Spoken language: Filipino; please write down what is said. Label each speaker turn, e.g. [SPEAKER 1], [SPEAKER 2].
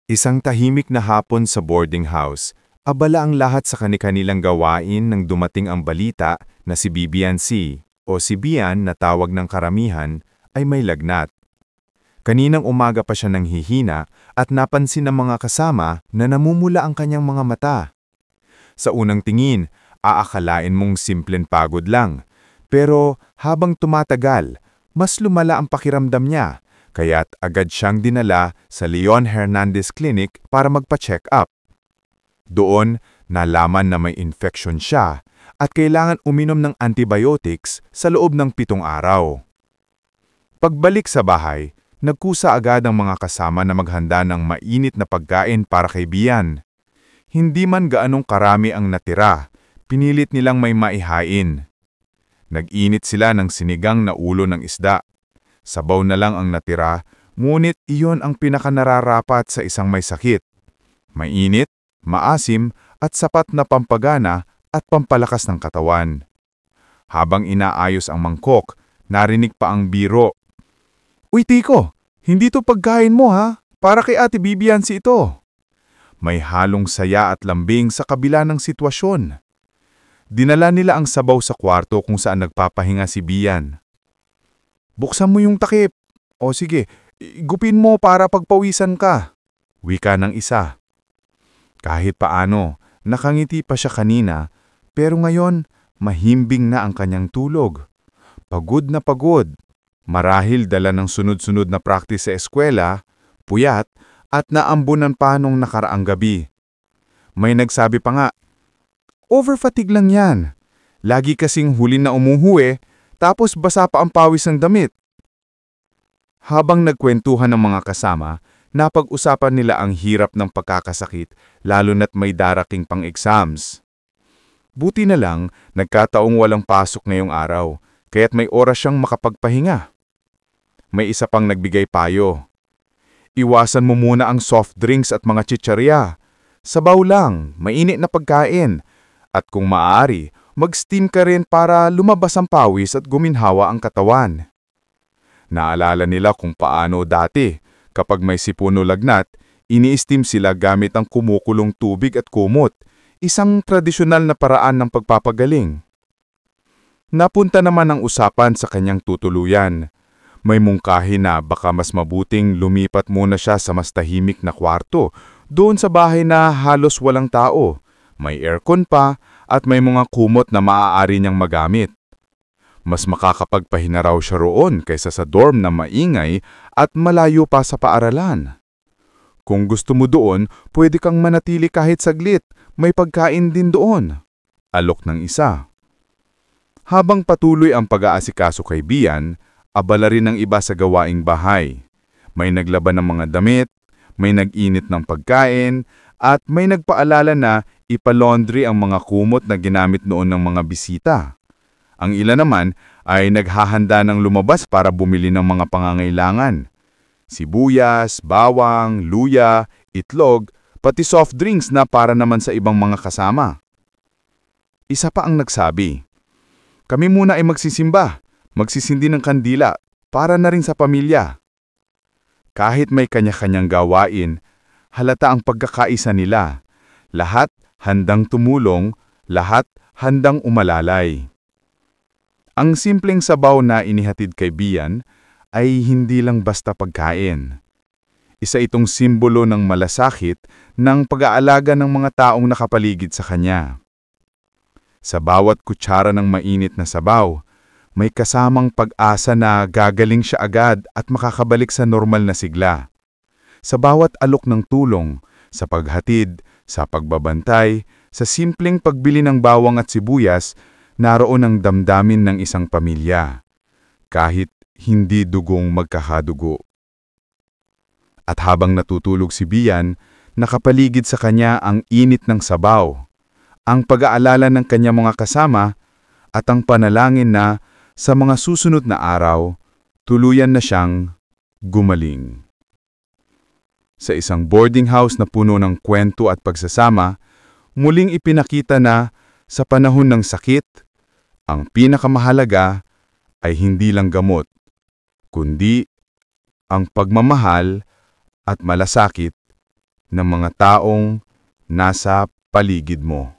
[SPEAKER 1] Isang tahimik na hapon sa boarding house, abala ang lahat sa kani-kanilang gawain nang dumating ang balita na si Bibian C. o si Bian na tawag ng karamihan ay may lagnat. Kaninang umaga pa siya nanghihina at napansin ng mga kasama na namumula ang kanyang mga mata. Sa unang tingin, aakalain mong simpleng pagod lang. Pero habang tumatagal, mas lumala ang pakiramdam niya. Kaya't agad siyang dinala sa Leon Hernandez Clinic para magpa-check up. Doon, nalaman na may infection siya at kailangan uminom ng antibiotics sa loob ng 7 araw. Pagbalik sa bahay, nagkusa agad ang mga kasama na maghanda ng mainit na pagkain para kay Bian. Hindi man gaanong karami ang natira, pinilit nilang may maihain. Nag-init sila ng sinigang na ulo ng isda. Sabaw na lang ang natira, ngunit iyon ang pinakanararapat sa isang may sakit. Mainit, maasim, at sapat na pampagana at pampalakas ng katawan. Habang inaayos ang mangkok, narinig pa ang biro. "Uy, Tiko, hindi to pagkain mo ha? Para kay Ate Bibian si ito." May halong saya at lambing sa kabila ng sitwasyon. Dinala nila ang sabaw sa kwarto kung saan nagpapahinga si Bian. "Buksan mo yung takip. O sige, igupin mo para pagpawisan ka," wika ng isa. Kahit paano, nakangiti pa siya kanina, pero ngayon, mahimbing na ang kanyang tulog. Pagod na pagod. Marahil dala ng sunod-sunod na practice sa eskwela, puyat, at naambunan pa nung nakaraang gabi. May nagsabi pa nga, "Overfatigue lang yan. Lagi kasing huli na umuhuwi, tapos basa pa ang pawis ng damit." Habang nagkwentuhan ng mga kasama, napag-usapan nila ang hirap ng pagkakasakit lalo na't may darating pang exams. Buti na lang, nagkataong walang pasok ngayong araw, kaya't may oras siyang makapagpahinga. May isa pang nagbigay payo. "Iwasan mo muna ang soft drinks at mga chichirya. Sabaw lang, mainit na pagkain. At kung maaari, mag-steam ka rin para lumabas ang pawis at guminhawa ang katawan." Naalala nila kung paano dati, kapag may sipon o lagnat, ini-steam sila gamit ang kumukulong tubig at kumot, isang tradisyonal na paraan ng pagpapagaling. Napunta naman ang usapan sa kanyang tutuluyan. May mungkahi na baka mas mabuting lumipat muna siya sa mas tahimik na kwarto, doon sa bahay na halos walang tao. May aircon pa at may mga kumot na maaari niyang magamit. Mas makakapagpahinga raw siya roon kaysa sa dorm na maingay at malayo pa sa paaralan. "Kung gusto mo doon, pwede kang manatili kahit saglit. May pagkain din doon," alok ng isa. Habang patuloy ang pag-aasikaso kay Bian, abala rin ang iba sa gawaing bahay. May naglaban ng mga damit, may nag-init ng pagkain, at may nagpaalala na ipalaundry ang mga kumot na ginamit noon ng mga bisita. Ang ilan naman ay naghahanda ng lumabas para bumili ng mga pangangailangan. Sibuyas, bawang, luya, itlog, pati soft drinks na para naman sa ibang mga kasama. Isa pa ang nagsabi, "Kami muna ay magsisimba, magsisindi ng kandila, para na rin sa pamilya." Kahit may kanya-kanyang gawain, halata ang pagkakaisa nila. Lahat handang tumulong, lahat handang umalalay. Ang simpleng sabaw na inihatid kay Bian ay hindi lang basta pagkain. Isa itong simbolo ng malasakit ng pag-aalaga ng mga taong nakapaligid sa kanya. Sa bawat kutsara ng mainit na sabaw, may kasamang pag-asa na gagaling siya agad at makakabalik sa normal na sigla. Sa bawat alok ng tulong, sa paghatid, sa pagbabantay, sa simpleng pagbili ng bawang at sibuyas, naroon ang damdamin ng isang pamilya, kahit hindi dugong magkakadugo. At habang natutulog si Bian, nakapaligid sa kanya ang init ng sabaw, ang pag-aalala ng kanyang mga kasama, at ang panalangin na sa mga susunod na araw, tuluyan na siyang gumaling. Sa isang boarding house na puno ng kwento at pagsasama, muling ipinakita na sa panahon ng sakit, ang pinakamahalaga ay hindi lang gamot, kundi ang pagmamahal at malasakit
[SPEAKER 2] ng mga taong nasa paligid mo.